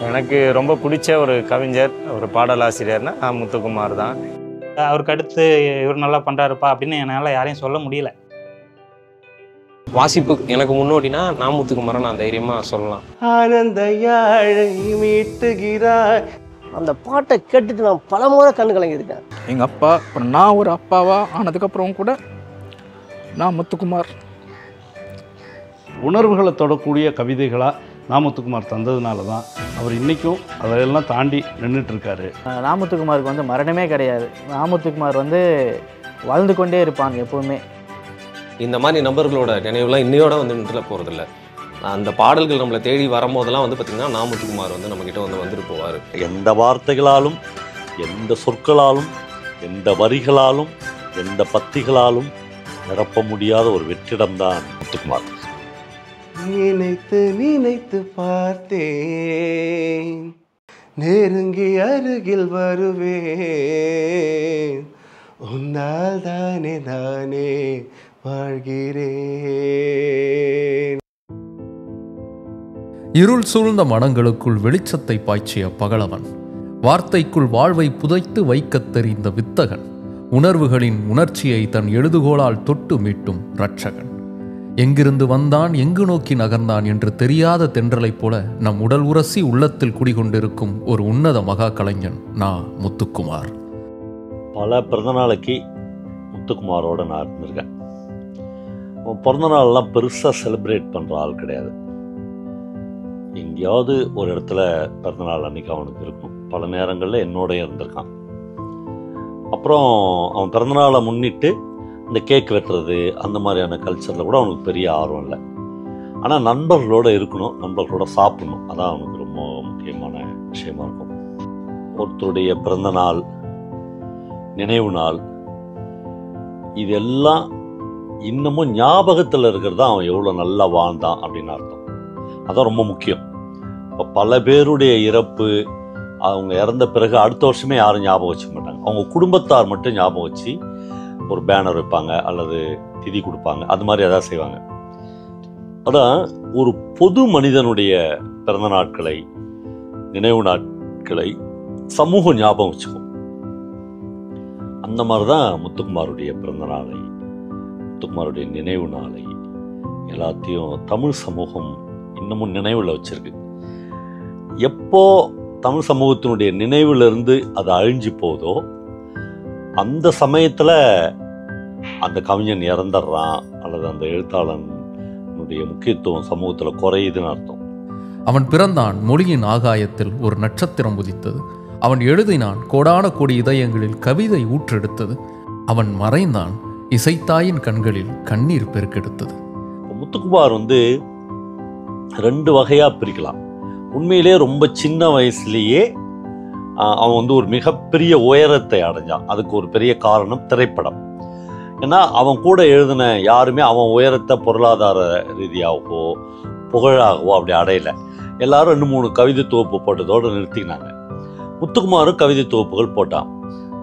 எனக்கு ரொம்ப பிடிச்ச ஒரு கவிஞர், ஒரு பாடலாசிரியர்னா முத்துக்குமார் தான். அவருக்கு அடுத்து இவர் நல்லா பண்ணுறாருப்பா அப்படின்னு என்னால் யாரையும் சொல்ல முடியல. வாசிப்பு எனக்கு முன்னோடினா நான் முத்துக்குமாரை நான் தைரியமாக சொல்லலாம். ஆனந்த யாழை மீட்டுகிறாய் அந்த பாட்டை கேட்டுட்டு நான் பல முறை கண்ணு கலங்கியிருக்கேன். எங்கள் அப்பா நான் ஒரு அப்பாவா ஆனதுக்கப்புறம் கூட நான் முத்துக்குமார். உணர்வுகளை தொடக்கூடிய கவிதைகளாக நாமுத்துக்குமார் தந்ததுனால தான் அவர் இன்றைக்கும் அதையெல்லாம் தாண்டி நின்றுட்டுருக்காரு. நாமுத்துக்குமாருக்கு வந்து மரணமே கிடையாது. நாமுத்துக்குமார் வந்து வாழ்ந்து கொண்டே இருப்பாங்க எப்போவுமே. இந்த மாதிரி நபர்களோட நினைவுலாம் இன்னையோட வந்து நின்றுல போகிறதில்ல. அந்த பாடல்கள் நம்மளை தேடி வரும்போதெல்லாம் வந்து பார்த்திங்கன்னா நாமுத்துக்குமார் வந்து நம்மக்கிட்ட வந்துட்டு போவார். எந்த வார்த்தைகளாலும், எந்த சொற்களாலும், எந்த வரிகளாலும், எந்த பத்திகளாலும் நிரப்ப முடியாத ஒரு வெற்றிடம்தான் முத்துக்குமார். நினைத்து நினைத்து பார்த்தேன், நெருங்கி அருகில் வருவேன், உன்னால் தானே நானே வாழ்கிறேன். இருள் சூழ்ந்த மனங்களுக்குள் வெளிச்சத்தை பாய்ச்சிய பகலவன், வார்த்தைக்குள் வாழ்வை புதைத்து வைக்கத் தெரிந்த வித்தகன், உணர்வுகளின் உணர்ச்சியை தன் எழுதுகோளால் தொட்டு மீட்டும் இரட்சகன். எங்கிருந்து வந்தான் எங்கு நோக்கி நகர்ந்தான் என்று தெரியாத தென்றலைப் போல நம் உடல் உரசி உள்ளத்தில் குடிகொண்டிருக்கும் ஒரு உன்னத மகா கலைஞன் முத்துக்குமார். பல பிறந்தநாளைக்கு முத்துக்குமாரோட நான் இருந்திருக்கேன். பிறந்தநாள்லாம் பெருசாக செலிப்ரேட் பண்ணுற ஆள் கிடையாது. எங்கேயாவது ஒரு இடத்துல பிறந்தநாள் அன்றைக்கி அவனுக்கு இருக்கும். பல நேரங்களில் என்னோடய இருந்திருக்கான். அப்புறம் அவன் பிறந்தநாளை முன்னிட்டு இந்த கேக் வெட்டுறது அந்த மாதிரியான கல்ச்சரில் கூட அவனுக்கு பெரிய ஆர்வம் இல்லை. ஆனால் நண்பர்களோடு இருக்கணும், நண்பர்களோட சாப்பிடணும், அதான் அவனுக்கு ரொம்ப முக்கியமான விஷயமா இருக்கும். ஒருத்தருடைய பிறந்த நாள், நினைவு நாள், இதெல்லாம் இன்னமும் ஞாபகத்தில் இருக்கிறது தான் அவன் எவ்வளோ நல்லா வாழ்ந்தான் அப்படின்னு அர்த்தம். அதான் ரொம்ப முக்கியம். இப்போ பல பேருடைய இறப்பு, அவங்க இறந்த பிறகு அடுத்த வருஷமே யாரும் ஞாபகம் வச்சுக்க மாட்டாங்க. அவங்க குடும்பத்தார் மட்டும் ஞாபகம் வச்சு ஒரு பேனர் வைப்பாங்க அல்லது திதி கொடுப்பாங்க, அது மாதிரி எதாவது செய்வாங்க. அதான் ஒரு பொது மனிதனுடைய பிறந்த நாட்களை, நினைவு நாட்களை சமூகம் ஞாபகம் வச்சுக்கும். அந்த மாதிரி தான் முத்துக்குமாருடைய பிறந்த நாளை, முத்துக்குமாருடைய நினைவு நாளை எல்லாத்தையும் தமிழ் சமூகம் இன்னமும் நினைவில் வச்சிருக்கு. எப்போ தமிழ் சமூகத்தினுடைய நினைவிலிருந்து அது அழிஞ்சு போதோ அந்த சமயத்தில் அந்த கவிஞன் இறந்துடுறான் அல்லது அந்த எழுத்தாளனுடைய முக்கியத்துவம் சமூகத்தில் குறையுதுன்னு அர்த்தம். அவன் பிறந்தான் மொழியின் ஆகாயத்தில் ஒரு நட்சத்திரம் உதித்தது. அவன் எழுதினான் கோடான கோடி இதயங்களில் கவிதை ஊற்றெடுத்தது. அவன் மறைந்தான் இசைத்தாயின் கண்களில் கண்ணீர் பெருக்கெடுத்தது. முத்துக்குமார் வந்து ரெண்டு வகையாக பிரிக்கலாம். உண்மையிலே ரொம்ப சின்ன வயசுலேயே அவன் வந்து ஒரு மிகப்பெரிய உயரத்தை அடைஞ்சான். அதுக்கு ஒரு பெரிய காரணம் திரைப்படம். ஏன்னா அவன் கூட எழுதின யாருமே அவன் உயரத்தை பொருளாதார ரீதியாகவோ புகழாகவோ அப்படி அடையலை. எல்லாரும் 2-3 கவிதை தொகுப்பு போட்டதோடு நிறுத்தினாங்க. முத்துக்குமாரும் கவிதை தொகுப்புகள் போட்டான்.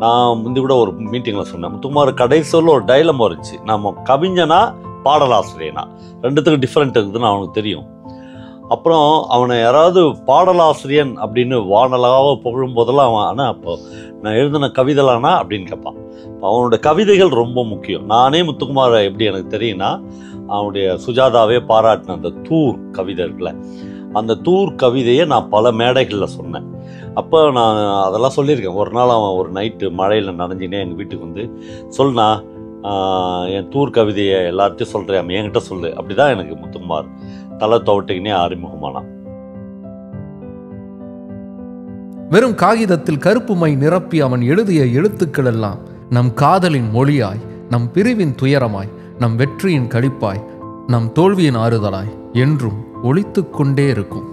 நான் முந்தி கூட ஒரு மீட்டிங்கில் சொன்னேன், முத்துக்குமார் கடைசியில் ஒரு டைலமா இருந்துச்சு. நம்ம கவிஞனா பாடலாசிரியனா ரெண்டுத்துக்கும் டிஃப்ரெண்ட் இருக்குதுன்னு அவனுக்கு தெரியும். அப்புறம் அவனை யாராவது பாடலாசிரியன் அப்படின்னு வானலாக புகழும் போதெல்லாம் அவன் ஆனால் அப்போ நான் எழுதின கவிதைலானா அப்படின்னு கேட்பான். அவனோட கவிதைகள் ரொம்ப முக்கியம். நானே முத்துக்குமாரை எப்படி எனக்கு தெரியும்னா, அவனுடைய சுஜாதாவே பாராட்டின அந்த தூர் கவிதை இருக்குல்ல, அந்த தூர் கவிதையை நான் பல மேடைகளில் சொன்னேன். அப்போ நான் அதெல்லாம் சொல்லியிருக்கேன். ஒரு நாள் அவன் ஒரு நைட்டு மழையில் நனைஞ்சினே எங்கள் வீட்டுக்கு வந்து சொல்லுண்ணா, என் தூர் கவிதையை எல்லாத்தையும் சொல்கிறேன், என்கிட்ட சொல்லு. அப்படி தான் எனக்கு முத்துக்குமார் தலை துவட்டிக்கினே அறிமுகமானான். வெறும் காகிதத்தில் கருப்பு மை நிரப்பி அவன் எழுதிய எழுத்துக்கள் எல்லாம் நம் காதலின் மொழியாய், நம் பிரிவின் துயரமாய், நம் வெற்றியின் களிப்பாய், நம் தோல்வியின் ஆறுதலாய் என்றும் ஒலித்து கொண்டே இருக்கும்.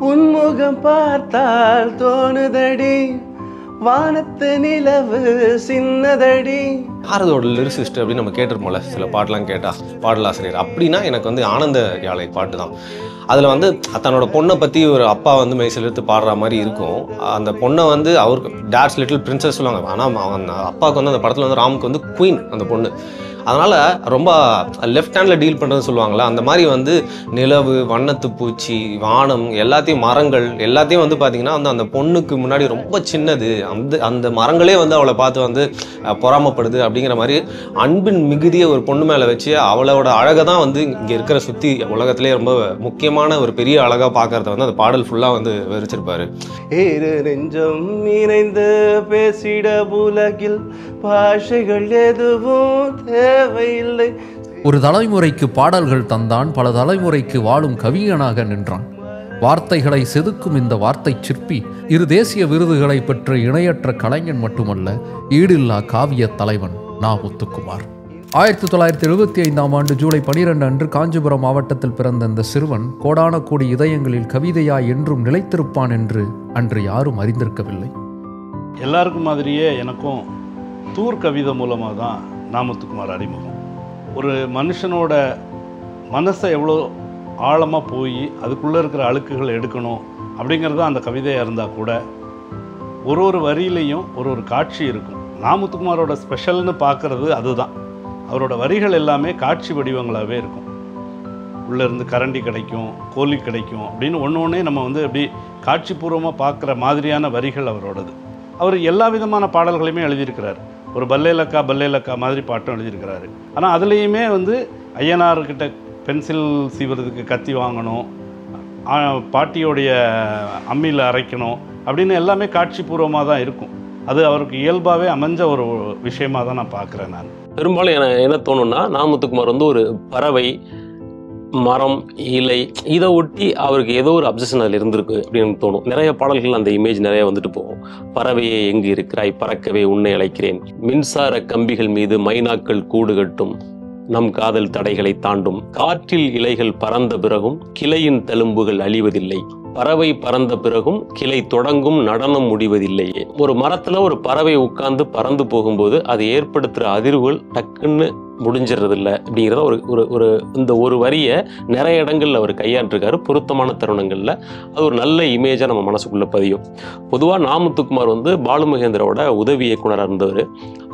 உன்முகம் பார்த்தால் தோணுதடி, வானத்து நிலவு சின்னதடி. யாரதோட லிரிசிஸ்ட் அப்படின்னு நம்ம கேட்டிருப்போம்ல, சில பாட்டெலாம் கேட்டால் பாடலாசிரியர் அப்படின்னா எனக்கு வந்து ஆனந்த யாழை பாட்டு தான். அதில் வந்து தன்னோட பொண்ணை பற்றி ஒரு அப்பா வந்து மெய்சில் எடுத்து பாடுற மாதிரி இருக்கும். அந்த பொண்ணை வந்து அவருக்கு டாட்ஸ் லிட்டில் பிரின்சஸ் சொல்லுவாங்க. ஆனால் அவன் அப்பாவுக்கு வந்து அந்த படத்தில் வந்து ராமுக்கு வந்து குயின் அந்த பொண்ணு. அதனால் ரொம்ப லெஃப்ட் ஹேண்டில் டீல் பண்ணுறதுன்னு சொல்லுவாங்களே, அந்த மாதிரி வந்து நிலவு, வண்ணத்து பூச்சி, வானம், எல்லாத்தையும் மரங்கள் எல்லாத்தையும் வந்து பார்த்திங்கன்னா வந்து அந்த பொண்ணுக்கு முன்னாடி ரொம்ப சின்னது, அந்த மரங்களே வந்து அவளை பார்த்து வந்து பொறாமப்படுது அப்படிங்கிற மாதிரி அன்பின் மிகுதியை ஒரு பொண்ணு மேலே வச்சு அவளோட அழகை தான் வந்து இங்கே இருக்கிற சுற்றி உலகத்திலே ரொம்ப முக்கியமான ஒரு பெரிய அழகாக பார்க்கறத வந்து அந்த பாடல் ஃபுல்லாக வந்து விவரிச்சிருப்பாரு. ஏறு நெஞ்சம் இணைந்து பேசிட உலகில் பாஷைகள் எதுவும் தேவையில்லை. ஒரு தலைமுறைக்கு பாடல்கள் தந்தான், பல தலைமுறைக்கு வாழும் கவிஞனாக நின்றான். வார்த்தைகளை செதுக்கும் இந்த வார்த்தை சிற்பி 2 தேசிய விருதுகளை பெற்ற இணையற்ற கலைஞன் மட்டுமல்ல, ஈடில்லா காவிய தலைவன் நா. முத்துக்குமார். 1975ஆம் ஆண்டு ஜூலை 12 அன்று காஞ்சிபுரம் மாவட்டத்தில் பிறந்த இந்த சிறுவன் கோடான கோடி இதயங்களில் கவிதையாய் என்றும் நிலைத்திருப்பான் என்று அன்று யாரும் அறிந்திருக்கவில்லை. எல்லாருக்கும் மாதிரியே எனக்கும் தூர் கவிதை மூலமாக தான் நா. முத்துக்குமார் அறிமுகம். ஒரு மனுஷனோட மனசை எவ்வளோ ஆழமாக போய் அதுக்குள்ளே இருக்கிற அழுக்குகளை எடுக்கணும் அப்படிங்கிறது அந்த கவிதையாக இருந்தால் கூட ஒரு வரியிலையும் ஒரு காட்சி இருக்கும். நா. முத்துக்குமாரோட ஸ்பெஷல்னு பார்க்குறது அதுதான். அவரோட வரிகள் எல்லாமே காட்சி வடிவங்களாகவே இருக்கும். உள்ளேருந்து கரண்டி கிடைக்கும், கோலி கிடைக்கும் அப்படின்னு ஒன்றே நம்ம வந்து அப்படி காட்சிபூர்வமாக பார்க்குற மாதிரியான வரிகள் அவரோடது. அவர் எல்லா விதமான பாடல்களையுமே எழுதியிருக்கிறார். ஒரு பல்லேலக்கா மாதிரி பாட்டும் எழுதியிருக்கிறாரு. ஆனால் அதுலேயுமே வந்து ஐயனார்கிட்ட பென்சில் சீவுறதுக்கு கத்தி வாங்கணும், பாட்டியோடைய அம்மியில் அரைக்கணும் அப்படின்னு எல்லாமே காட்சிபூர்வமாக தான் இருக்கும். அது அவருக்கு இயல்பாகவே அமைஞ்ச ஒரு விஷயமாக தான் நான் பார்க்குறேன். நான் பெரும்பாலும் என்ன தோணுன்னா, நா. முத்துக்குமார் வந்து ஒரு பறவை, மரம், இலை இதை ஒட்டி அவருக்கு ஏதோ ஒரு அப்சஷன் அதில் இருந்திருக்கு அப்படின்னு தோணும். நிறைய பாடல்கள் அந்த இமேஜ் நிறைய வந்துட்டு போகும். பறவையே எங்கு இருக்கிறாய், பறக்கவே உன்னை அழைக்கிறேன், மின்சார கம்பிகள் மீது மைனாக்கள் கூடு கட்டும், நம் காதல் தடைகளை தாண்டும், காற்றில் இலைகள் பறந்த பிறகும் கிளையின் தழும்புகள் அழிவதில்லை, பறவை பறந்த பிறகும் கிளை தொடங்கும் நடனம் முடிவதில்லையே. ஒரு மரத்துல ஒரு பறவை உட்கார்ந்து பறந்து போகும்போது அது ஏற்படுத்துகிற அதிர்வுகள் டக்குன்னு முடிஞ்சிடறதில்லை அப்படிங்கிறத ஒரு இந்த ஒரு வரியை நிறைய இடங்கள்ல அவர் கையாண்டிருக்காரு. பொருத்தமான தருணங்கள்ல அது ஒரு நல்ல இமேஜாக நம்ம மனசுக்குள்ள பதியும். பொதுவாக நா. முத்துக்குமார் வந்து பாலு மகேந்திராவோட உதவி இயக்குனராக இருந்தவர்.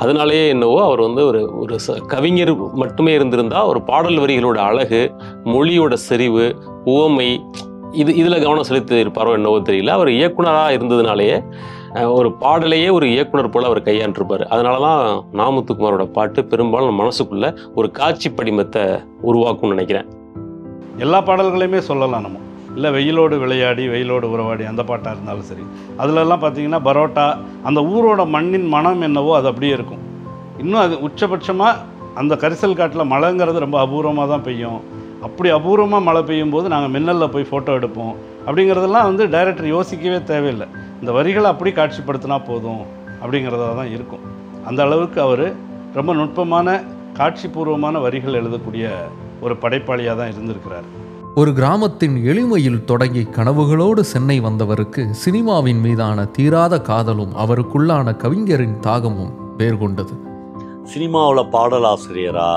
அதனாலேயே என்னவோ அவர் வந்து ஒரு கவிஞர் மட்டுமே இருந்திருந்தா ஒரு பாடல் வரிகளோட அழகு, மொழியோட செறிவு, உவமை இதில் கவனம் செலுத்தி இருப்பாரோ என்னவோ தெரியல. அவர் இயக்குனராக இருந்ததுனாலேயே ஒரு பாடலையே ஒரு இயக்குனர் போல் அவர் கையாண்டிருப்பார். அதனால தான் நா. முத்துக்குமாரோட பாட்டு பெரும்பாலும் மனசுக்குள்ள ஒரு காட்சி படிமத்தை உருவாக்கும்னு நினைக்கிறேன். எல்லா பாடல்களையுமே சொல்லலாம் நம்ம. இல்லை வெயிலோடு விளையாடி வெயிலோடு உறவாடி அந்த பாட்டாக இருந்தாலும் சரி, அதிலெல்லாம் பார்த்தீங்கன்னா பரோட்டா, அந்த ஊரோட மண்ணின் மனம் என்னவோ அது அப்படியே இருக்கும். இன்னும் அது உச்சபட்சமாக அந்த கரிசல் காட்டில் மழைங்கிறது ரொம்ப அபூர்வமாக தான் பெய்யும். அப்படி அபூர்வமாக மழை பெய்யும் போது நாங்கள் மின்னலில் போய் ஃபோட்டோ எடுப்போம் அப்படிங்கிறதெல்லாம் வந்து டைரக்டர் யோசிக்கவே தேவையில்லை. இந்த வரிகளை அப்படி காட்சிப்படுத்தினா போதும் அப்படிங்கிறதா தான் இருக்கும். அந்த அளவுக்கு அவர் ரொம்ப நுட்பமான காட்சிபூர்வமான வரிகள் எழுதக்கூடிய ஒரு படைப்பாளியாக தான் இருந்திருக்கிறார். ஒரு கிராமத்தின் எளிமையில் தொடங்கி கனவுகளோடு சென்னை வந்தவருக்கு சினிமாவின் மீதான தீராத காதலும் அவருக்குள்ளான கவிஞரின் தாகமும் வேர் கொண்டது. சினிமாவில் பாடலாசிரியரா,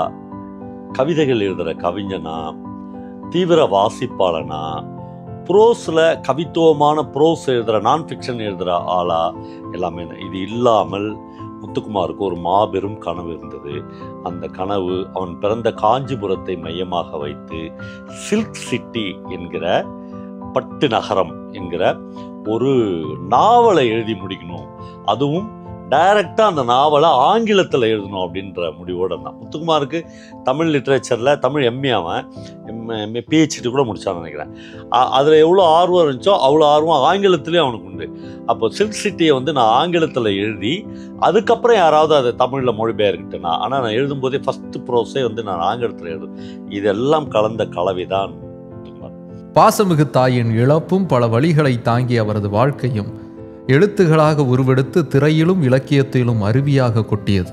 கவிதைகள் எழுதுகிற கவிஞனா, தீவிர வாசிப்பாளனா, ப்ரோஸில் கவித்துவமான ப்ரோஸ் எழுதுகிற நான் ஃபிக்ஷன் எழுதுகிற ஆளா எல்லாமே. இது இல்லாமல் முத்துக்குமாருக்கு ஒரு மாபெரும் கனவு இருந்தது. அந்த கனவு அவன் பிறந்த காஞ்சிபுரத்தை மையமாக வைத்து சில்க் சிட்டி என்கிற பட்டு நகரம் என்கிற ஒரு நாவலை எழுதி முடிக்கணும். அதுவும் டைரக்டாக அந்த நாவலை ஆங்கிலத்தில் எழுதணும் அப்படின்ற முடிவோடு இருந்தான். முத்துக்குமாருக்கு தமிழ் லிட்ரேச்சரில் தமிழ் எம்ஏ, அவன் எம்ஏ பிஹெச்டி கூட முடித்தான்னு நினைக்கிறேன். அதில் எவ்வளோ ஆர்வம் இருந்துச்சோ அவ்வளோ ஆர்வம் ஆங்கிலத்துலேயும் அவனுக்கு உண்டு. அப்போ சில்க் சிட்டியை வந்து நான் ஆங்கிலத்தில் எழுதி அதுக்கப்புறம் யாராவது அதை தமிழில் மொழிபெயர்க்கிட்டேன்னா, ஆனால் நான் எழுதும்போதே ஃபஸ்ட்டு ப்ரோஸே வந்து நான் ஆங்கிலத்தில் எழுதும். இதெல்லாம் கலந்த கலவைதான் முத்துக்குமார். பாசமிகு தாயின் இழப்பும் பல வழிகளை தாங்கி அவரது வாழ்க்கையும் எழுத்துகளாக உருவெடுத்து திரையிலும் இலக்கியத்திலும் அருவியாக கொட்டியது.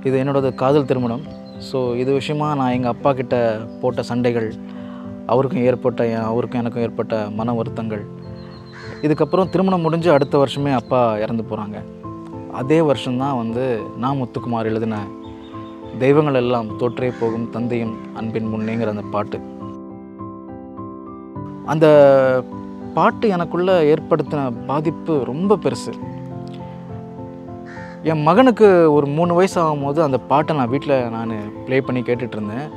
இது என்னோடது காதல் திருமணம். ஸோ இது விஷயமா நான் எங்கள் அப்பா கிட்ட போட்ட சண்டைகள், அவருக்கும் எனக்கும் ஏற்பட்ட மன வருத்தங்கள். இதுக்கப்புறம் திருமணம் முடிஞ்சு அடுத்த வருஷமே அப்பா இறந்து போகிறாங்க. அதே வருஷம்தான் வந்து நா. முத்துக்குமார் எழுதின தெய்வங்கள் எல்லாம் தோற்றே போகும் தந்தையும் அன்பின் முன்னேங்கிற அந்த பாட்டு. அந்த பாட்டு எனக்குள்ளே ஏற்படுத்தின பாதிப்பு ரொம்ப பெருசு. என் மகனுக்கு ஒரு 3 வயசு ஆகும்போது அந்த பாட்டை நான் வீட்டில் நான் ப்ளே பண்ணி கேட்டுட்டு இருந்தேன்.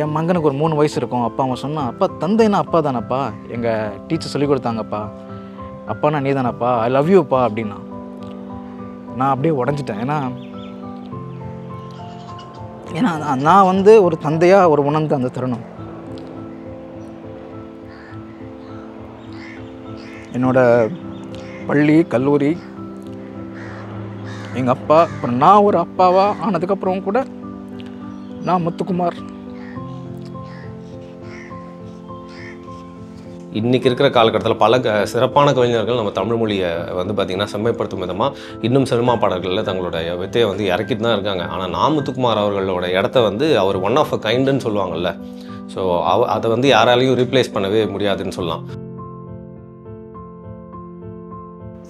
என் மகனுக்கு ஒரு 3 வயசு இருக்கும். அப்பா அவன் சொன்னான், அப்பா தந்தைன்னா அப்பா தானப்பா, எங்கள் டீச்சர் சொல்லி கொடுத்தாங்கப்பா, அப்பானா நீ தானப்பா, ஐ லவ் யூப்பா அப்படின்னா. நான் அப்படியே உடஞ்சிட்டேன். ஏன்னா நான் வந்து ஒரு தந்தையாக ஒரு உணர்ந்த அந்த தருணம். என்னோடய பள்ளி கல்லூரி எங்கள் அப்பா, அப்புறம் நான் ஒரு அப்பாவாக ஆனதுக்கப்புறம் கூட நான் முத்துக்குமார். இன்றைக்கி இருக்கிற காலகட்டத்தில் பல சிறப்பான கவிஞர்கள் நம்ம தமிழ் மொழியை வந்து பார்த்திங்கன்னா செம்மைப்படுத்தும் விதமாக இன்னும் சினிமா பாடல்களில் தங்களுடைய வித்தையை வந்து இறக்கிட்டு தான் இருக்காங்க. ஆனால் நா. முத்துக்குமார் அவர்களோட இடத்த வந்து அவர் ஒன் ஆஃப் அ கைண்டுன்னு சொல்லுவாங்கள்ல, ஸோ அதை வந்து யாராலையும் ரீப்ளேஸ் பண்ணவே முடியாதுன்னு சொல்லலாம்.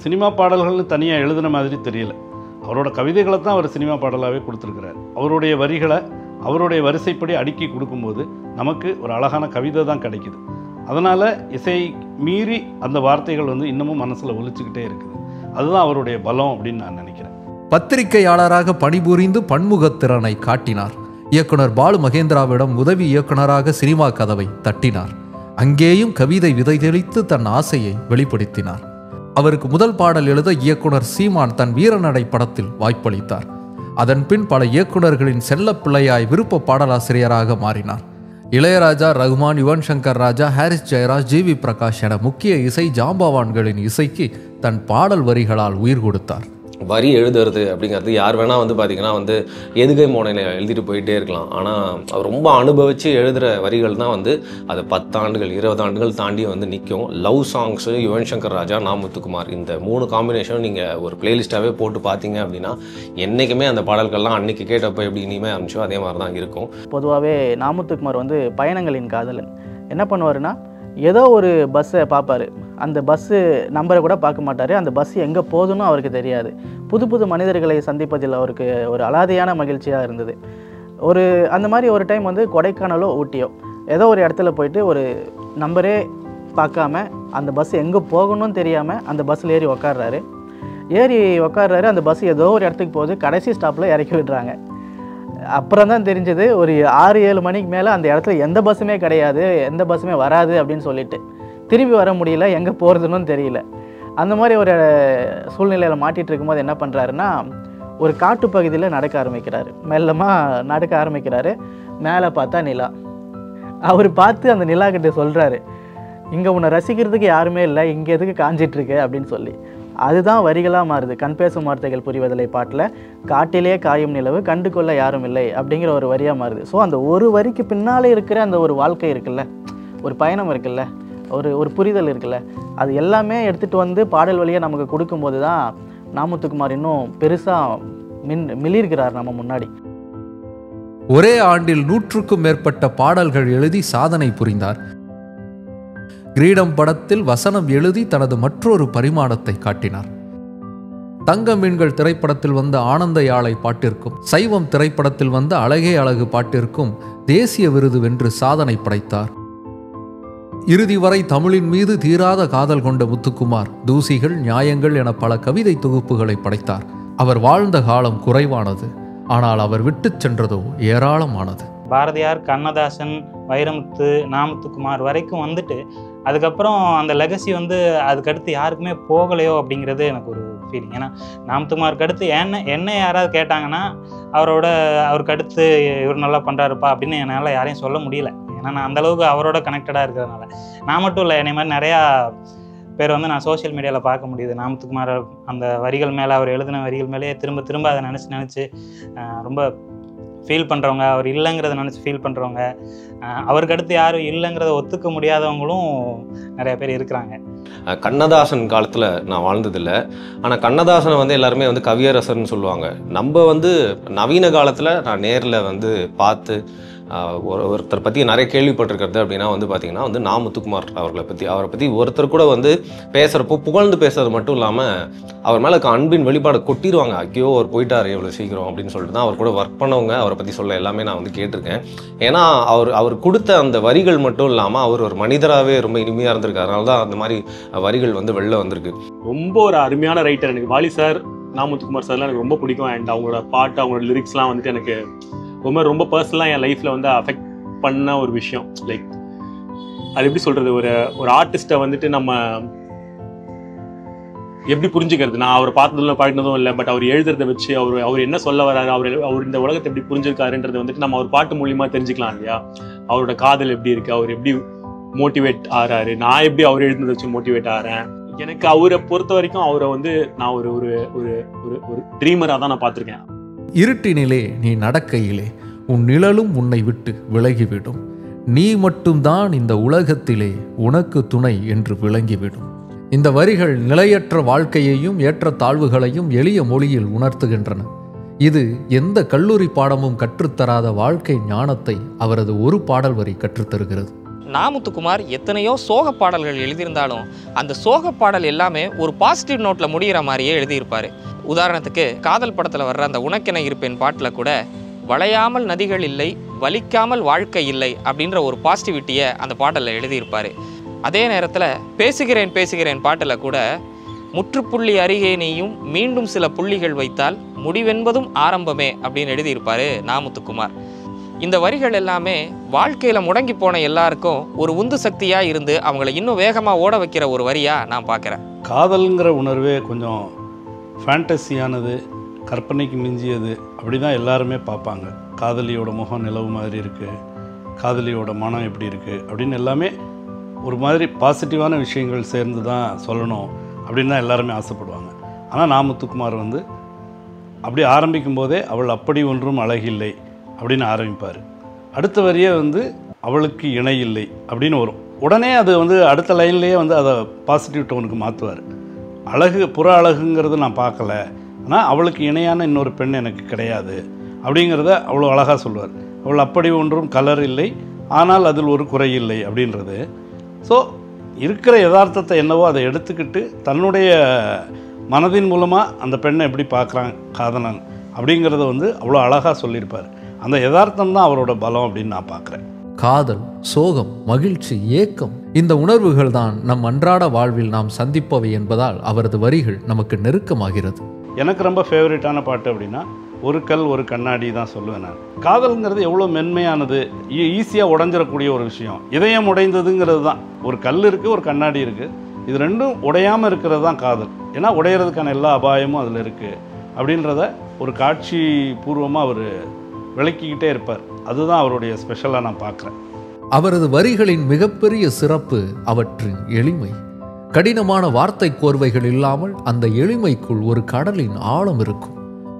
சினிமா பாடல்கள்னு தனியாக எழுதுன மாதிரி தெரியல. அவரோட கவிதைகளை தான் அவர் சினிமா பாடலாகவே கொடுத்துருக்கிறார். அவருடைய வரிகளை அவருடைய வரிசைப்படி அடுக்கி கொடுக்கும்போது நமக்கு ஒரு அழகான கவிதை தான் கிடைக்குது. அதனால் இசை மீறி அந்த வார்த்தைகள் வந்து இன்னமும் மனசில் ஒலிச்சுக்கிட்டே இருக்குது. அதுதான் அவருடைய பலம் அப்படின்னு நான் நினைக்கிறேன். பத்திரிகையாளராக பணிபுரிந்து பன்முகத்திறனை காட்டினார். இயக்குனர் பாலு மகேந்திராவிடம் உதவி இயக்குனராக சினிமா கதவை தட்டினார். அங்கேயும் கவிதை விதை தெளித்து தன் ஆசையை வெளிப்படுத்தினார். அவருக்கு முதல் பாடல் எழுத இயக்குனர் சீமான் தன் வீரநடை படத்தில் வாய்ப்பளித்தார். அதன் பின் பல இயக்குனர்களின் செல்ல பிள்ளையாய் விருப்ப பாடலாசிரியராக மாறினார். இளையராஜா, ரகுமான், யுவன் சங்கர் ராஜா, ஹாரிஸ் ஜெயராஜ், ஜிவி பிரகாஷ் என முக்கிய இசை ஜாம்பவான்களின் இசைக்கு தன் பாடல் வரிகளால் உயிர் கொடுத்தார். வரி எழுதுறது அப்படிங்கிறது யார் வேணால் வந்து பார்த்திங்கன்னா வந்து எதுகை மோனையில் எழுதிட்டு போயிட்டே இருக்கலாம். ஆனால் அவர் ரொம்ப அனுபவித்து எழுதுகிற வரிகள் தான் வந்து அது 10 ஆண்டுகள் 20 ஆண்டுகள் தாண்டி வந்து நிற்கும். லவ் சாங்ஸு, யுவன் சங்கர் ராஜா, நா. முத்துக்குமார், இந்த 3 காம்பினேஷனும் நீங்கள் ஒரு பிளேலிஸ்ட்டாகவே போட்டு பார்த்தீங்க அப்படின்னா என்றைக்குமே அந்த பாடல்கள்லாம் அன்றைக்கி கேட்டப்போ எப்படி இனிமேல் ஆரம்பிச்சோ அதே மாதிரி தான் இருக்கும். பொதுவாகவே நா. முத்துக்குமார் வந்து பயணங்களின் காதலன். என்ன பண்ணுவாருன்னா, ஏதோ ஒரு பஸ்ஸை பார்ப்பார், அந்த பஸ்ஸு நம்பரை கூட பார்க்க மாட்டார், அந்த பஸ் எங்கே போகுதுன்னு அவருக்கு தெரியாது. புது புது மனிதர்களை சந்திப்பதில் அவருக்கு ஒரு அலாதியான மகிழ்ச்சியாக இருந்தது. அந்த மாதிரி ஒரு டைம் வந்து கொடைக்கானலோ ஊட்டியோ ஏதோ ஒரு இடத்துல போயிட்டு ஒரு நம்பரே பார்க்காம அந்த பஸ் எங்கே போகணும்னு தெரியாமல் அந்த பஸ்ஸில் ஏறி உக்காடுறாரு. அந்த பஸ் ஏதோ ஒரு இடத்துக்கு போகுது, கடைசி ஸ்டாப்பில் இறக்கி விடுறாங்க. அப்புறம் தான் தெரிஞ்சது ஒரு 6-7 மணிக்கு மேலே அந்த இடத்துல எந்த பஸ்ஸுமே கிடையாது, எந்த பஸ்ஸுமே வராது அப்படின்னு சொல்லிட்டு திரும்பி வர முடியல, எங்கே போகிறதுன்னு தெரியல. அந்த மாதிரி ஒரு சூழ்நிலையில் மாட்டிகிட்டு இருக்கும்போது என்ன பண்ணுறாருன்னா, ஒரு காட்டுப்பகுதியில் நடக்க ஆரம்பிக்கிறாரு. மெல்லமாக நடக்க ஆரம்பிக்கிறாரு. மேலே பார்த்தா நிலா. அவர் பார்த்து அந்த நிலா கிட்ட சொல்கிறாரு, இங்கே உன்னை ரசிக்கிறதுக்கு யாருமே இல்லை, இங்கே எதுக்கு காஞ்சிட்ருக்கு அப்படின்னு சொல்லி. அதுதான் வரிகளாக மாறுது. கண் பேசும் வார்த்தைகள் புரிவதில்லை பாட்டில் காட்டிலே காயும் நிலவு கண்டு கொள்ள யாரும் இல்லை அப்படிங்கிற ஒரு வரியாக மாறுது. ஸோ அந்த ஒரு வரிக்கு பின்னாலே இருக்கிற அந்த ஒரு வாழ்க்கை இருக்குல்ல, ஒரு பயணம் இருக்குல்ல, ஒரு புரிதல் இருக்குல்ல, அது எல்லாமே எடுத்துகிட்டு வந்து பாடல் வழியாக நமக்கு கொடுக்கும்போது தான் நா. முத்துக்குமார் இன்னும் பெருசாக மிளிர்கிறார் நம்ம முன்னாடி. ஒரே ஆண்டில் 100க்கும் மேற்பட்ட பாடல்கள் எழுதி சாதனை புரிந்தார். கிரீடம் படத்தில் வசனம் எழுதி தனது மற்றொரு பரிமாணத்தை காட்டினார். தங்க மீன்கள் திரைப்படத்தில் வந்த ஆனந்த யாழை பாட்டிற்கும், சைவம் திரைப்படத்தில் வந்த அழகே அழகு பாட்டிற்கும் தேசிய விருது வென்று சாதனை படைத்தார். இறுதி வரை தமிழின் மீது தீராத காதல் கொண்ட முத்துக்குமார் தூசிகள், நியாயங்கள் என பல கவிதை தொகுப்புகளை படைத்தார். அவர் வாழ்ந்த காலம் குறைவானது, ஆனால் அவர் விட்டுச் சென்றதோ ஏராளமானது. பாரதியார், கண்ணதாசன், வைரமுத்து, நா. முத்துக்குமார் வரைக்கும் வந்துட்டு அதுக்கப்புறம் அந்த லெகசி வந்து அதுக்கடுத்து யாருக்குமே போகலையோ அப்படிங்கிறது எனக்கு ஒரு ஃபீலிங். ஏன்னா நா. முத்துக்குமாருக்கு அடுத்து என்ன யாராவது கேட்டாங்கன்னா அவருக்கு அடுத்து இவர் நல்லா பண்ணுறாருப்பா அப்படின்னு என்னால் யாரையும் சொல்ல முடியல. ஏன்னா நான் அந்தளவுக்கு அவரோட கனெக்டடாக இருக்கிறதுனால. நான் மட்டும் இல்லை, என்னை மாதிரி நிறையா பேர் வந்து நான் சோஷியல் மீடியாவில் பார்க்க முடியுது. நா. முத்துக்குமார் அந்த வரிகள் மேலே, அவர் எழுதின வரிகள் மேலேயே திரும்ப திரும்ப அதை நினச்சி ரொம்ப ஃபீல் பண்ணுறவங்க, அவர் இல்லைங்கிறத நினச்சி ஃபீல் பண்ணுறவங்க, அவருக்கு அடுத்து யாரும் இல்லைங்கிறத ஒத்துக்க முடியாதவங்களும் நிறைய பேர் இருக்கிறாங்க. கண்ணதாசன் காலத்தில் நான் வாழ்ந்ததில்லை, ஆனால் கண்ணதாசனை வந்து எல்லாருமே வந்து கவியரசர்னு சொல்லுவாங்க. நம்ம வந்து நவீன காலத்தில் நான் நேரில் வந்து பார்த்து ஒருத்தர் பற்றி நிறைய கேள்விப்பட்டிருக்கிறது அப்படின்னா வந்து பார்த்திங்கன்னா வந்து நா. முத்துக்குமார் அவரை பற்றி ஒருத்தர் கூட வந்து பேசுகிறப்போ புகழ்ந்து பேசுறது மட்டும் இல்லாமல் அவர் மேலே அன்பின் வெளிப்பாடு கொட்டிடுவாங்க. ஐயோ அவர் போயிட்டார் எவ்வளோ சீக்கிரம் அப்படின்னு சொல்லிட்டு தான் அவர் கூட ஒர்க் பண்ணவங்க அவரை பற்றி சொல்ல எல்லாமே நான் வந்து கேட்டிருக்கேன். ஏன்னா அவர் கொடுத்த அந்த வரிகள் மட்டும் இல்லாமல் அவர் ஒரு மனிதராகவே ரொம்ப இனிமையாக இருந்திருக்கு. அதனால தான் அந்த மாதிரி வரிகள் வந்து வெளில வந்திருக்கு. ரொம்ப ஒரு அருமையான ரைட்டர். எனக்கு வாலி சார் முத்துக்குமார் சார்லாம் எனக்கு ரொம்ப பிடிக்கும். அண்ட் அவங்களோட பாட்டு, அவங்களோட லிரிக்ஸ்லாம் வந்துட்டு எனக்கு ரொம்ப பர்சனலாக என் லைஃப்பில் வந்து அஃபெக்ட் பண்ண ஒரு விஷயம். லைக் அது எப்படி சொல்கிறது, ஒரு ஆர்டிஸ்ட்டை வந்துட்டு நம்ம எப்படி புரிஞ்சுக்கிறது? நான் அவரை பார்த்ததும் பாடினதும் இல்லை, பட் அவர் எழுதுறதை வச்சு அவர் என்ன சொல்ல வர்றாரு, அவர் இந்த உலகத்தை எப்படி புரிஞ்சிருக்காருன்றது வந்துட்டு நம்ம அவர் பாட்டு மூலியமாக தெரிஞ்சுக்கலாம் இல்லையா? அவரோட காதல் எப்படி இருக்குது, அவர் எப்படி மோட்டிவேட் ஆகிறாரு, நான் எப்படி அவர் எழுதுனதை வச்சு மோட்டிவேட் ஆகிறேன். எனக்கு அவரை பொறுத்த வரைக்கும் அவரை வந்து நான் ஒரு ஒரு ஒரு ஒரு ட்ரீமராக தான் நான் பார்த்துருக்கேன். இருட்டினிலே நீ நடக்கையிலே உன் நிழலும் உன்னை விட்டு விலகிவிடும். நீ மட்டும்தான் இந்த உலகத்திலே உனக்கு துணை என்று விளங்கிவிடும். இந்த வரிகள் நிலையற்ற வாழ்க்கையையும் ஏற்ற தாழ்வுகளையும் எளிய மொழியில் உணர்த்துகின்றன. இது எந்த கல்லூரி பாடமும் கற்றுத்தராத வாழ்க்கை ஞானத்தை அவரது ஒரு பாடல் வரி கற்றுத்தருகிறது. முத்துக்குமார் எத்தனையோ சோக பாடல்கள் எழுதியிருந்தாலும் அந்த சோக பாடல் எல்லாமே ஒரு பாசிட்டிவ் நோட்டில் முடிகிற மாதிரியே எழுதியிருப்பார். உதாரணத்துக்கு காதல் படத்தில் வர்ற அந்த உனக்கென இருப்பேன் பாட்டில் கூட வளையாமல் நதிகள் இல்லை, வலிக்காமல் வாழ்க்கை இல்லை அப்படின்ற ஒரு பாசிட்டிவிட்டியை அந்த பாடலில் எழுதியிருப்பார். அதே நேரத்தில் பேசுகிறேன் பேசுகிறேன் பாட்டில் கூட முற்றுப்புள்ளி அருகே நீயும் மீண்டும் சில புள்ளிகள் வைத்தால் முடிவென்பதும் ஆரம்பமே அப்படின்னு எழுதியிருப்பார் முத்துக்குமார். இந்த வரிகள் எல்லாமே வாழ்க்கையில் முடங்கி போன எல்லாருக்கும் ஒரு உந்து சக்தியாக இருந்து அவங்கள இன்னும் வேகமாக ஓட வைக்கிற ஒரு வரியாக நான் பார்க்குறேன். காதல்ங்கிற உணர்வே கொஞ்சம் ஃபேண்டஸியானது, கற்பனைக்கு மிஞ்சியது, அப்படி தான் எல்லாருமே பார்ப்பாங்க. காதலியோட முகம் நிலவு மாதிரி இருக்குது, காதலியோட மனம் எப்படி இருக்குது அப்படின்னு எல்லாமே ஒரு மாதிரி பாசிட்டிவான விஷயங்கள் சேர்ந்து தான் சொல்லணும் அப்படின்னு தான் எல்லாருமே ஆசைப்படுவாங்க. ஆனால் முத்துக்குமார் வந்து அப்படி ஆரம்பிக்கும் போதே அவள் அப்படி ஒன்றும் அழகில்லை அப்படின்னு ஆரம்பிப்பார். அடுத்த வரியே வந்து அவளுக்கு இணை இல்லை அப்படின்னு வரும். உடனே அது வந்து அடுத்த லைன்லேயே வந்து அதை பாசிட்டிவ் டோனுக்கு மாற்றுவார். அழகு, புற அழகுங்கிறது நான் பார்க்கல, ஆனால் அவளுக்கு இணையான இன்னொரு பெண் எனக்கு கிடையாது அப்படிங்கிறத அவ்வளோ அழகாக சொல்லுவார். அவள் அப்படி ஒன்றும் கலர் இல்லை, ஆனால் அதில் ஒரு குறை இல்லை அப்படின்றது. ஸோ இருக்கிற யதார்த்தத்தை என்னவோ அதை எடுத்துக்கிட்டு தன்னுடைய மனதின் மூலமாக அந்த பெண்ணை எப்படி பார்க்குறான் காதலன் அப்படிங்கிறத வந்து அவ்வளோ அழகாக சொல்லியிருப்பார். அந்த யதார்த்தம் தான் அவரோட பலம் அப்படின்னு நான் பார்க்குறேன். காதல், சோகம், மகிழ்ச்சி, ஏக்கம், இந்த உணர்வுகள் தான் நம் அன்றாட வாழ்வில் நாம் சந்திப்பவை என்பதால் அவரது வரிகள் நமக்கு நெருக்கமாகிறது. எனக்கு ரொம்ப ஃபேவரட்டான பாட்டு அப்படின்னா ஒரு கல் ஒரு கண்ணாடி தான் சொல்லுவேன் நான். காதல்ங்கிறது எவ்வளோ மென்மையானது, ஈஸியாக உடைஞ்சிடக்கூடிய ஒரு விஷயம். இதயம் உடைந்ததுங்கிறது தான். ஒரு கல் இருக்குது, ஒரு கண்ணாடி இருக்குது, இது ரெண்டும் உடையாமல் இருக்கிறது தான் காதல். ஏன்னா உடையிறதுக்கான எல்லா அபாயமும் அதில் இருக்குது அப்படின்றத ஒரு காட்சி பூர்வமாக அவர் விளக்கிக்கிட்டே இருப்பார். அதுதான் அவருடைய ஸ்பெஷலாக நான் பார்க்குறேன். அவரது வரிகளின் மிகப்பெரிய சிறப்பு அவற்றின் எளிமை. கடினமான வார்த்தை கோர்வைகள் இல்லாமல் அந்த எளிமைக்குள் ஒரு கடலின் ஆழம் இருக்கும்.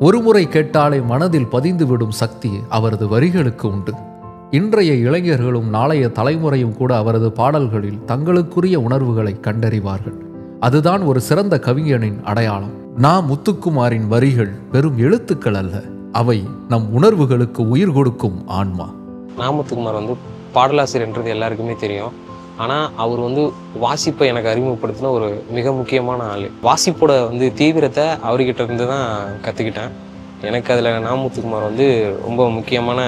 ஒருமுறை கேட்டாலே மனதில் பதிந்துவிடும் சக்தி அவரது வரிகளுக்கு உண்டு. இன்றைய இளைஞர்களும் நாளைய தலைமுறையும் கூட அவரது பாடல்களில் தங்களுக்குரிய உணர்வுகளை கண்டறிவார்கள். அதுதான் ஒரு சிறந்த கவிஞனின் அடையாளம். முத்துக்குமாரின் வரிகள் வெறும் எழுத்துக்கள் அல்ல, அவை நம் உணர்வுகளுக்கு உயிர் கொடுக்கும் ஆன்மா. முத்துக்குமார் வந்து பாடலாசிரியர்ன்றது எல்லாருக்குமே தெரியும். ஆனால் அவர் வந்து வாசிப்பை எனக்கு அறிமுகப்படுத்தின ஒரு மிக முக்கியமான ஆள். வாசிப்போட வந்து தீவிரத்தை அவர்கிட்ட இருந்து தான் கற்றுக்கிட்டேன். எனக்கு அதில் முத்துக்குமார் வந்து ரொம்ப முக்கியமான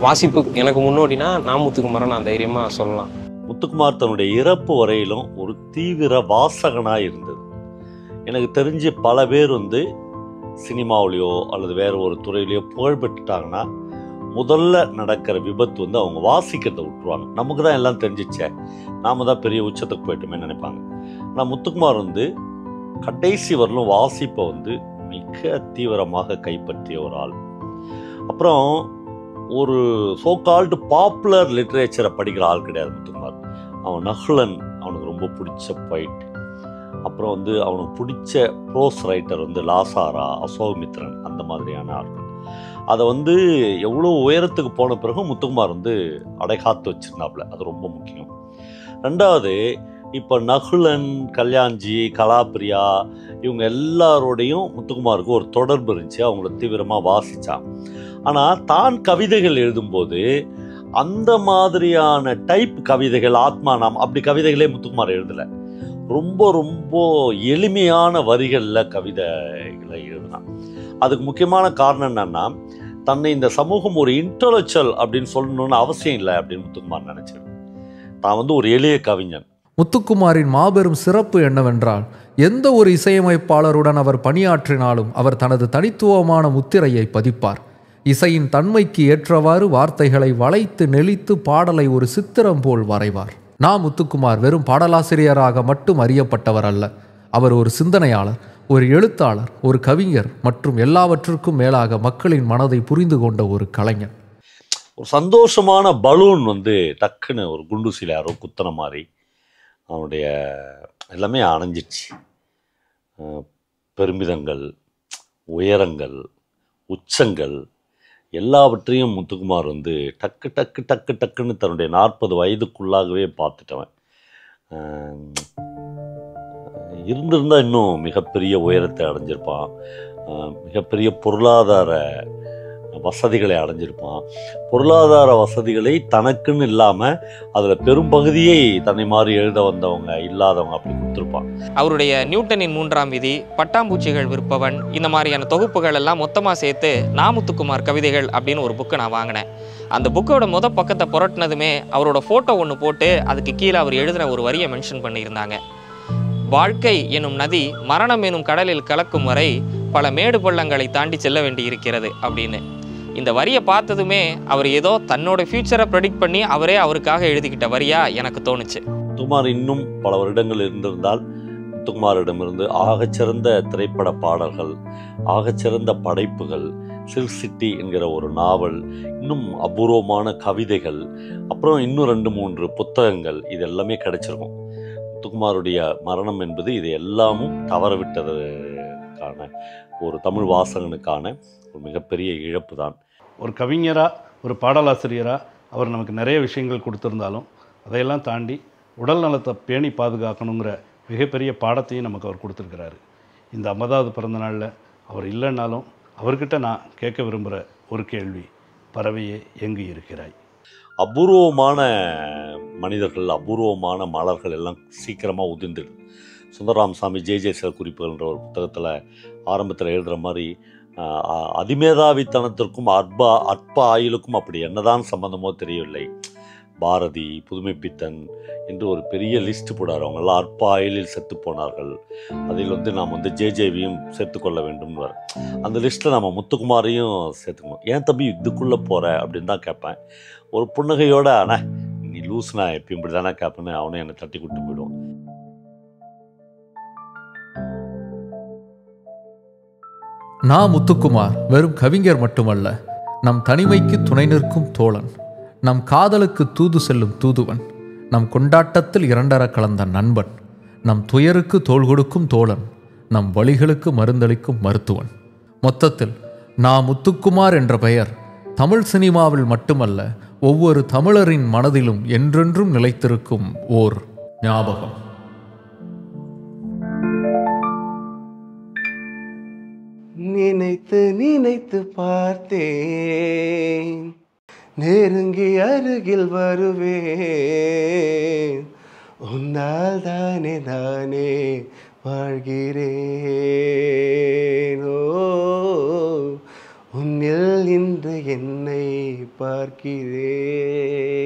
வாசிப்பு. எனக்கு முன்னோடினா முத்துக்குமாரை நான் தைரியமாக சொல்லலாம். முத்துக்குமார் தன்னுடைய இறப்பு வரையிலும் ஒரு தீவிர வாசகனாக இருந்தது. எனக்கு தெரிஞ்சு பல பேர் வந்து சினிமாவிலையோ அல்லது வேறு ஒரு துறையிலையோ புகழ்பெற்றுட்டாங்கன்னா முதல்ல நடக்கிற விபத்து வந்து அவங்க வாசிக்கிறத விட்டுருவாங்க. நமக்கு தான் எல்லாம் தெரிஞ்சிச்சே, நாம தான் பெரிய உச்சத்துக்கு போயிட்டோமே நினைப்பாங்க. ஆனால் முத்துக்குமார் வந்து கடைசி வரலும் வாசிப்பை வந்து மிக தீவிரமாக கைப்பற்றிய ஒரு ஆள். அப்புறம் ஒரு சோகால்டு பாப்புலர் லிட்ரேச்சரை படிக்கிற ஆள் கிடையாது முத்துக்குமார். அவன் நகுலன் அவனுக்கு ரொம்ப பிடிச்ச போயிட். அப்புறம் வந்து அவனுக்கு பிடிச்ச ப்ரோஸ் ரைட்டர் வந்து லாசாரா, அசோகமித்ரன், அந்த மாதிரியான ஆட்கள். அதை வந்து எவ்வளோ உயரத்துக்கு போன பிறகு முத்துக்குமார் வந்து அடைகாத்து வச்சிருந்தாப்புல, அது ரொம்ப முக்கியம். ரெண்டாவது, இப்போ நகுலன், கல்யாண்ஜி, கலாபிரியா இவங்க எல்லாரோடையும் முத்துக்குமாருக்கு ஒரு தொடர்பு இருந்துச்சு. அவங்கள தீவிரமாக வாசித்தான். ஆனால் தான் கவிதைகள் எழுதும்போது அந்த மாதிரியான டைப் கவிதைகள், ஆத்மா நாம் அப்படி கவிதைகளே முத்துக்குமார் எழுதலை. ரொம்ப ரொம்ப எளிமையான வரிகளில் கவிதைகளை எழுதினான். அதுக்கு முக்கியமான காரணம் என்னன்னா, தன்னை இந்த சமூகம் ஒரு இன்டலெக்சுவல் அப்படின்னு சொல்லணும்னு அவசியம் இல்லை அப்படின்னு முத்துக்குமார் நினைச்சார். தான் வந்து ஒரு எளிய கவிஞன், முத்துக்குமாரின் மாபெரும் சிறப்பு என்னவென்றால் எந்த ஒரு இசையமைப்பாளருடன் அவர் பணியாற்றினாலும் அவர் தனது தனித்துவமான முத்திரையை பதிப்பார். இசையின் தன்மைக்கு ஏற்றவாறு வார்த்தைகளை வளைத்து நெளித்து பாடலை ஒரு சித்திரம் போல் வரைவார். முத்துக்குமார் வெறும் பாடலாசிரியராக மட்டும் அறியப்பட்டவர் அல்ல. அவர் ஒரு சிந்தனையாளர், ஒரு எழுத்தாளர், ஒரு கவிஞர் மற்றும் எல்லாவற்றுக்கும் மேலாக மக்களின் மனதை புரிந்து கொண்ட ஒரு கலைஞர். ஒரு சந்தோஷமான பலூன் வந்து டக்குன்னு ஒரு குண்டூசியில் யாரோ குத்தன மாதிரி அவனுடைய எல்லாமே அணைஞ்சிடுச்சு. பெருமிதங்கள், உயரங்கள், உச்சங்கள் எல்லாவற்றையும் முத்துக்குமார் வந்து டக்கு டக்கு டக்கு டக்குன்னு தன்னுடைய 40 வயதுக்குள்ளாகவே பார்த்துட்டவன். இருந்திருந்தால் இன்னும் மிகப்பெரிய உயரத்தை அடைஞ்சிருப்பான், மிகப்பெரிய பொருளாதார வசதிகளை அடைஞ்சிருப்பான். பொருளாதார வசதிகளை தனக்குன்னு இல்லாமல் அதில் பெரும்பகுதியை தன்னை மாறி எழுத வந்தவங்க இல்லாதவங்க அப்படி கொடுத்துருப்பான். அவருடைய நியூட்டனின் 3ஆம் விதி, பட்டாம்பூச்சிகள் விற்பவன், இந்த மாதிரியான தொகுப்புகள் எல்லாம் மொத்தமாக சேர்த்து முத்துக்குமார் கவிதைகள் அப்படின்னு ஒரு புக்கை நான் வாங்கினேன். அந்த புக்கோட பக்கத்தை புரட்டினதுமே அவரோட ஃபோட்டோ ஒன்று போட்டு அதுக்கு கீழே அவர் எழுதின ஒரு வரியை மென்ஷன் பண்ணியிருந்தாங்க. வாழ்க்கை எனும் நதி மரணம் எனும் கடலில் கலக்கும் வரை பல மேடு பள்ளங்களை தாண்டி செல்ல வேண்டி இருக்கிறது அப்படின்னு. இந்த வரியை பார்த்ததுமே அவர் ஏதோ தன்னோட ஃபியூச்சரை ப்ரெடிக்ட் பண்ணி அவரே அவருக்காக எழுதிக்கிட்ட வரியா எனக்கு தோணுச்சு. முத்துக்குமார் இன்னும் பல வருடங்கள் இருந்திருந்தால் முத்துக்குமாரிடமிருந்து ஆகச்சிறந்த திரைப்பட பாடல்கள், ஆகச்சிறந்த படைப்புகள், சில்க் சிட்டி என்கிற ஒரு நாவல், இன்னும் அபூர்வமான கவிதைகள், அப்புறம் இன்னும் 2-3 புத்தகங்கள் இது எல்லாமே கிடைச்சிருக்கும். முத்துக்குமாருடைய மரணம் என்பது இது எல்லாமும் தவறவிட்டதுக்கான ஒரு தமிழ் வாசகனுக்கான ஒரு மிகப்பெரிய இழப்பு தான். ஒரு கவிஞராக, ஒரு பாடலாசிரியராக அவர் நமக்கு நிறைய விஷயங்கள் கொடுத்துருந்தாலும் அதையெல்லாம் தாண்டி உடல் நலத்தை பேணி பாதுகாக்கணுங்கிற மிகப்பெரிய பாடத்தையும் நமக்கு அவர் கொடுத்துருக்கிறாரு. இந்த 50வது பிறந்த நாளில் அவர் இல்லைன்னாலும் அவர்கிட்ட நான் கேட்க விரும்புகிற ஒரு கேள்வி, பறவையே எங்கு இருக்கிறாய்? அபூர்வமான மனிதர்கள், அபூர்வமான மலர்கள் எல்லாம் சீக்கிரமாக உதிர்ந்துடுது. சுந்தரராமசாமி ஜே சில குறிப்புகள்ன்ற ஒரு புத்தகத்தில் ஆரம்பத்தில் எழுதுகிற மாதிரி அதிமேதாவித்தனத்திற்கும் அற்ப ஆயுளுக்கும் அப்படி என்னதான் சம்பந்தமோ தெரியவில்லை. பாரதி, புதுமைப்பித்தன் என்று ஒரு பெரிய லிஸ்ட் போடார். அவங்கெல்லாம் அற்ப ஆயுளில் செத்து போனார்கள். அதில் வந்து நாம் வந்து ஜேஜேவியும் சேர்த்துக்கொள்ள வேண்டும்னு வர அந்த லிஸ்ட்டில் நம்ம முத்துக்குமாரையும் சேர்த்துக்கணும். ஏன் தம்பி இதுக்குள்ளே போகிற அப்படின்னு தான் கேட்பேன். ஒரு புன்னகையோட அண்ணா நீ லூஸ்னா எப்பயும் இப்படி தானே கேட்பேன்னு அவனே என்னை தட்டி கூட்டு போயிடுவான். முத்துக்குமார் வெறும் கவிஞர் மட்டுமல்ல, நம் தனிமைக்கு துணை நிற்கும் தோழன், நம் காதலுக்கு தூது செல்லும் தூதுவன், நம் கொண்டாட்டத்தில் இரண்டர கலந்த நண்பன், நம் துயருக்கு தோள் கொடுக்கும் தோழன், நம் வலிகளுக்கு மருந்தளிக்கும் மருத்துவன். மொத்தத்தில் முத்துக்குமார் என்ற பெயர் தமிழ் சினிமாவில் மட்டுமல்ல, ஒவ்வொரு தமிழரின் மனதிலும் என்றென்றும் நிலைத்திருக்கும் ஓர் ஞாபகம். நினைத்து நினைத்து பார்த்தேன், நெருங்கி அருகில் வருவேன், உன்னால் தானே நானே வாழ்கிறேன். ஓ, உன்னில் இன்று என்னை பார்க்கிறேன்.